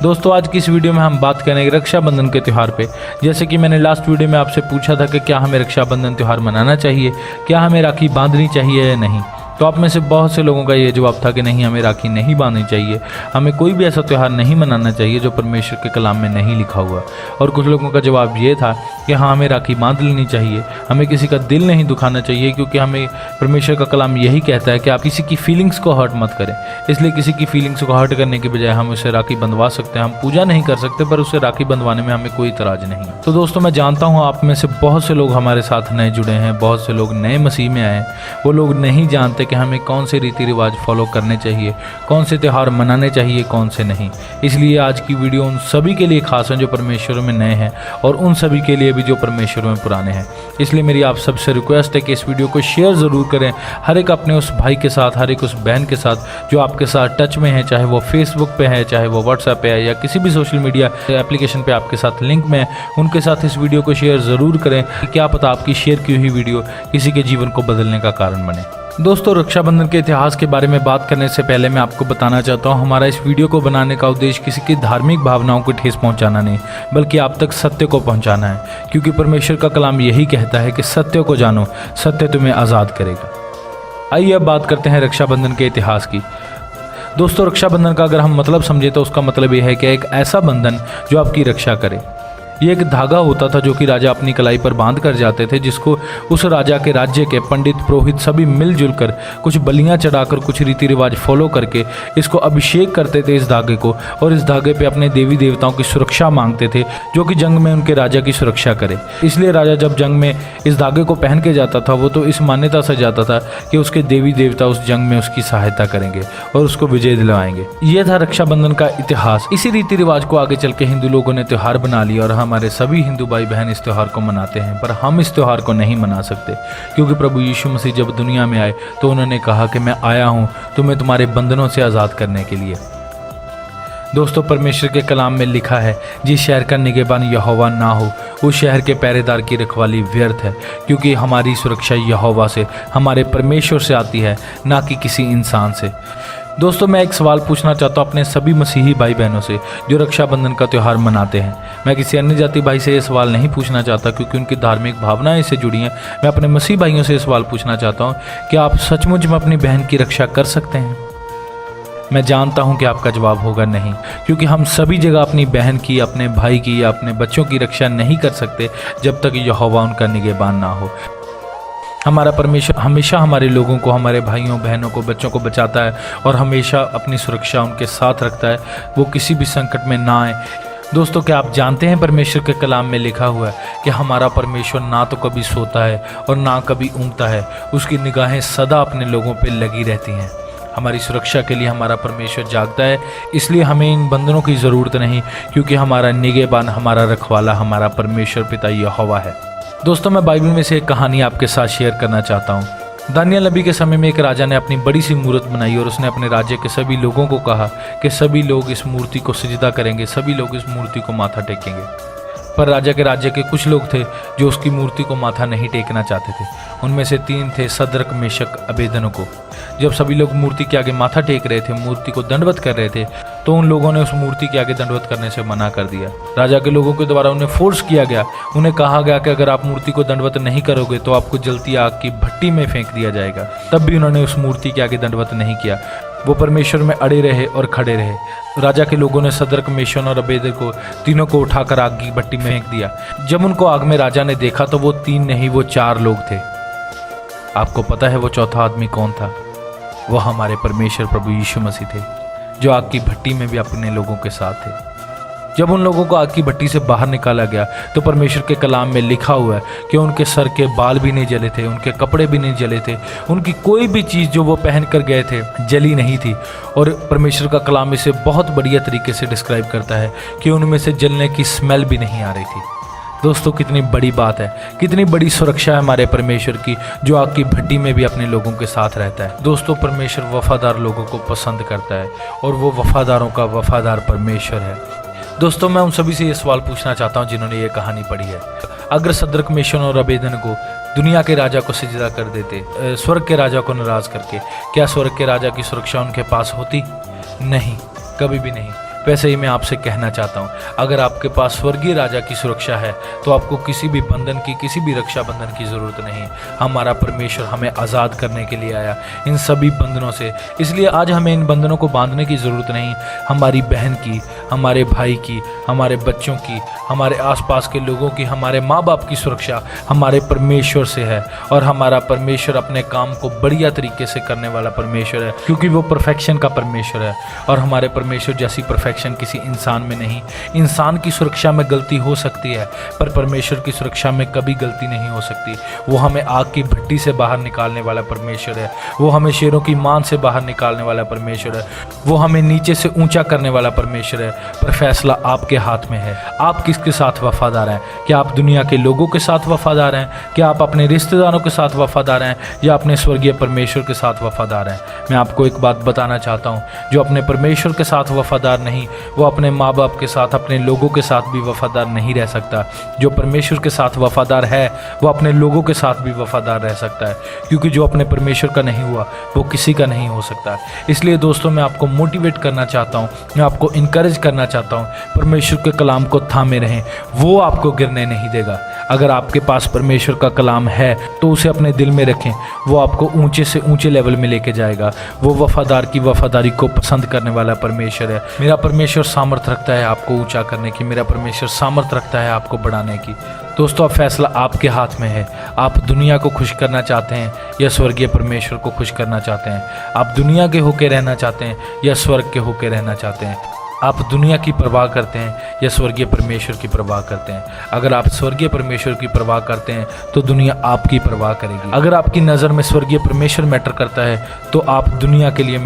दोस्तों आज की इस वीडियो में हम बात करेंगे रक्षाबंधन के त्यौहार पे। जैसे कि मैंने लास्ट वीडियो में आपसे पूछा था कि क्या हमें रक्षाबंधन त्यौहार मनाना चाहिए, क्या हमें राखी बांधनी चाहिए या नहीं। तो आप में से बहुत से लोगों का ये जवाब था कि नहीं, हमें राखी नहीं बांधनी चाहिए, हमें कोई भी ऐसा त्यौहार नहीं मनाना चाहिए जो परमेश्वर के कलाम में नहीं लिखा हुआ। और कुछ लोगों का जवाब ये था कि हाँ, हमें राखी बांध लेनी चाहिए, हमें किसी का दिल नहीं दुखाना चाहिए, क्योंकि हमें परमेश्वर का कलाम यही कहता है कि आप किसी की फीलिंग्स को हर्ट मत करें। इसलिए किसी की फीलिंग्स को हर्ट करने के बजाय हम उसे राखी बंधवा सकते हैं। हम पूजा नहीं कर सकते, पर उसे राखी बंधवाने में हमें कोई इतराज नहीं। तो दोस्तों मैं जानता हूँ आप में से बहुत से लोग हमारे साथ नए जुड़े हैं, बहुत से लोग नए मसीह में आए। वो लोग नहीं जानते कि हमें कौन से रीति रिवाज फॉलो करने चाहिए, कौन से त्यौहार मनाने चाहिए, कौन से नहीं। इसलिए आज की वीडियो उन सभी के लिए खास है जो परमेश्वर में नए हैं, और उन सभी के लिए भी जो परमेश्वर में पुराने हैं। इसलिए मेरी आप सबसे रिक्वेस्ट है कि इस वीडियो को शेयर ज़रूर करें, हर एक अपने उस भाई के साथ, हर एक उस बहन के साथ जो आपके साथ टच में है, चाहे वो फेसबुक पे है, चाहे वो व्हाट्सएप पे है, या किसी भी सोशल मीडिया एप्लीकेशन पे आपके साथ लिंक में है। उनके साथ इस वीडियो को शेयर ज़रूर करें, क्या पता आपकी शेयर की हुई वीडियो किसी के जीवन को बदलने का कारण बने। दोस्तों रक्षाबंधन के इतिहास के बारे में बात करने से पहले मैं आपको बताना चाहता हूँ, हमारा इस वीडियो को बनाने का उद्देश्य किसी की धार्मिक भावनाओं को ठेस पहुँचाना नहीं, बल्कि आप तक सत्य को पहुँचाना है। क्योंकि परमेश्वर का कलाम यही कहता है कि सत्य को जानो, सत्य तुम्हें आज़ाद करेगा। आइए अब बात करते हैं रक्षाबंधन के इतिहास की। दोस्तों रक्षाबंधन का अगर हम मतलब समझे तो उसका मतलब यह है कि एक ऐसा बंधन जो आपकी रक्षा करे। ये एक धागा होता था जो कि राजा अपनी कलाई पर बांध कर जाते थे, जिसको उस राजा के राज्य के पंडित पुरोहित सभी मिलजुल कर कुछ बलियां चढ़ाकर, कुछ रीति रिवाज फॉलो करके इसको अभिषेक करते थे इस धागे को, और इस धागे पे अपने देवी देवताओं की सुरक्षा मांगते थे जो कि जंग में उनके राजा की सुरक्षा करे। इसलिए राजा जब जंग में इस धागे को पहन के जाता था, वो तो इस मान्यता से जाता था कि उसके देवी देवता उस जंग में उसकी सहायता करेंगे और उसको विजय दिलवाएंगे। ये था रक्षाबंधन का इतिहास। इसी रीति रिवाज को आगे चल के हिंदू लोगों ने त्यौहार बना लिया, और हमारे सभी हिंदू भाई बहन इस त्यौहार को मनाते हैं। पर हम इस त्यौहार को नहीं मना सकते, क्योंकि प्रभु यीशु मसीह जब दुनिया में आए तो उन्होंने कहा कि मैं आया हूं तुम्हें तुम्हारे बंधनों से आज़ाद करने के लिए। दोस्तों परमेश्वर के कलाम में लिखा है, जिस शहर का निगहबान यहोवा ना हो उस शहर के पहरेदार की रखवाली व्यर्थ है। क्योंकि हमारी सुरक्षा यहोवा से, हमारे परमेश्वर से आती है, ना कि किसी इंसान से। दोस्तों मैं एक सवाल पूछना चाहता हूँ अपने सभी मसीही भाई बहनों से जो रक्षाबंधन का त्यौहार मनाते हैं। मैं किसी अन्य जाति भाई से ये सवाल नहीं पूछना चाहता, क्योंकि उनकी धार्मिक भावनाएं इससे जुड़ी हैं। मैं अपने मसीही भाइयों से ये सवाल पूछना चाहता हूँ कि आप सचमुच में अपनी बहन की रक्षा कर सकते हैं। मैं जानता हूं कि आपका जवाब होगा नहीं, क्योंकि हम सभी जगह अपनी बहन की, अपने भाई की या अपने बच्चों की रक्षा नहीं कर सकते जब तक यहोवा उनका निगहबान ना हो। हमारा परमेश्वर हमेशा हमारे लोगों को, हमारे भाइयों बहनों को, बच्चों को बचाता है और हमेशा अपनी सुरक्षा उनके साथ रखता है, वो किसी भी संकट में ना आए। दोस्तों क्या आप जानते हैं परमेश्वर के कलाम में लिखा हुआ है कि हमारा परमेश्वर ना तो कभी सोता है और ना कभी ऊँघता है, उसकी निगाहें सदा अपने लोगों पर लगी रहती हैं। हमारी सुरक्षा के लिए हमारा परमेश्वर जागता है, इसलिए हमें इन बंधनों की ज़रूरत नहीं, क्योंकि हमारा निगहबान, हमारा रखवाला, हमारा परमेश्वर पिता यहोवा है। दोस्तों मैं बाइबल में से एक कहानी आपके साथ शेयर करना चाहता हूँ। दानियल नबी के समय में एक राजा ने अपनी बड़ी सी मूर्त बनाई, और उसने अपने राज्य के सभी लोगों को कहा कि सभी लोग इस मूर्ति को सजदा करेंगे, सभी लोग इस मूर्ति को माथा टेकेंगे। पर राजा के राज्य के कुछ लोग थे जो उसकी मूर्ति को माथा नहीं टेकना चाहते थे। उनमें से 3 थे, सद्रक, मेशक, अबेदनगो। जब सभी लोग मूर्ति के आगे माथा टेक रहे थे, मूर्ति को दंडवत कर रहे थे, तो उन लोगों ने उस मूर्ति के आगे दंडवत करने से मना कर दिया। राजा के लोगों के द्वारा उन्हें फोर्स किया गया। उन्हें कहा गया कि अगर आप मूर्ति को दंडवत नहीं करोगे तो आपको जलती आग की भट्टी में फेंक दिया जाएगा। तब भी उन्होंने उस मूर्ति के आगे दंडवत नहीं किया, वो परमेश्वर में अड़े रहे और खड़े रहे। राजा के लोगों ने सद्रक, मेशक और अबेदनगो तीनों को उठाकर आग की भट्टी में फेंक दिया। जब उनको आग में राजा ने देखा तो वो 3 नहीं, वो 4 लोग थे। आपको पता है वो चौथा आदमी कौन था? वो हमारे परमेश्वर प्रभु यीशु मसीह थे, जो आग की भट्टी में भी अपने लोगों के साथ थे। जब उन लोगों को आग की भट्टी से बाहर निकाला गया तो परमेश्वर के कलाम में लिखा हुआ है कि उनके सर के बाल भी नहीं जले थे, उनके कपड़े भी नहीं जले थे, उनकी कोई भी चीज़ जो वो पहन कर गए थे जली नहीं थी। और परमेश्वर का कलाम इसे बहुत बढ़िया तरीके से डिस्क्राइब करता है कि उनमें से जलने की स्मेल भी नहीं आ रही थी। दोस्तों कितनी बड़ी बात है, कितनी बड़ी सुरक्षा है हमारे परमेश्वर की, जो आग की भट्टी में भी अपने लोगों के साथ रहता है। दोस्तों परमेश्वर वफादार लोगों को पसंद करता है, और वो वफादारों का वफादार परमेश्वर है। दोस्तों मैं उन सभी से ये सवाल पूछना चाहता हूँ जिन्होंने ये कहानी पढ़ी है, अगर सद्रक, मेशक और अबेदनगो दुनिया के राजा को सजदा कर देते, स्वर्ग के राजा को नाराज करके, क्या स्वर्ग के राजा की सुरक्षा उनके पास होती? नहीं, कभी भी नहीं। वैसे ही मैं आपसे कहना चाहता हूँ, अगर आपके पास स्वर्गीय राजा की सुरक्षा है तो आपको किसी भी बंधन की, किसी भी रक्षा बंधन की ज़रूरत नहीं। हमारा परमेश्वर हमें आज़ाद करने के लिए आया इन सभी बंधनों से, इसलिए आज हमें इन बंधनों को बांधने की ज़रूरत नहीं। हमारी बहन की, हमारे भाई की, हमारे बच्चों की, हमारे आसपास के लोगों की, हमारे माँ बाप की सुरक्षा हमारे परमेश्वर से है। और हमारा परमेश्वर अपने काम को बढ़िया तरीके से करने वाला परमेश्वर है, क्योंकि वो परफेक्शन का परमेश्वर है। और हमारे परमेश्वर जैसी परफेक्शन किसी इंसान में नहीं। इंसान की सुरक्षा में गलती हो सकती है, पर परमेश्वर की सुरक्षा में कभी गलती नहीं हो सकती। वो हमें आग की भट्टी से बाहर निकालने वाला परमेश्वर है, वो हमें शेरों की मान से बाहर निकालने वाला परमेश्वर है, वो हमें नीचे से ऊंचा करने वाला परमेश्वर है। पर फैसला आपके हाथ में है, आप किसके साथ वफादार हैं? क्या आप दुनिया के लोगों के साथ वफादार हैं? क्या आप अपने रिश्तेदारों के साथ वफादार हैं, या अपने स्वर्गीय परमेश्वर के साथ वफादार हैं? मैं आपको एक बात बताना चाहता हूँ, जो अपने परमेश्वर के साथ वफादार नहीं, वो अपने माँ बाप के साथ, अपने लोगों के साथ भी वफादार नहीं रह सकता। जो परमेश्वर के साथ वफादार है वो अपने लोगों के साथ भी वफादार रह सकता है, क्योंकि जो अपने परमेश्वर का नहीं हुआ वो किसी का नहीं हो सकता। इसलिए दोस्तों, मैं आपको मोटिवेट करना चाहता हूँ, मैं आपको इनकरेज करना चाहता हूँ, परमेश्वर के कलाम को थामे रहें, वो आपको गिरने नहीं देगा। अगर आपके पास परमेश्वर का कलाम है तो उसे अपने दिल में रखें, वो आपको ऊंचे से ऊंचे लेवल में लेके जाएगा। वो वफादार की वफादारी को पसंद करने वाला परमेश्वर है। मेरा परमेश्वर सामर्थ रखता है आपको ऊंचा करने की, मेरा परमेश्वर सामर्थ रखता है आपको बढ़ाने की। दोस्तों, अब फैसला आपके हाथ में है। आप दुनिया को खुश करना चाहते हैं या स्वर्गीय परमेश्वर को खुश करना चाहते हैं? आप दुनिया के होके रहना चाहते हैं या स्वर्ग के होके रहना चाहते हैं? आप दुनिया की परवाह करते हैं या स्वर्गीय परमेश्वर की परवाह करते हैं? अगर आप स्वर्गीय परमेश्वर की परवाह करते हैं तो दुनिया आपकी परवाह करेगी। अगर आपकी नज़र में स्वर्गीय परमेश्वर मैटर करता है तो आप दुनिया के लिए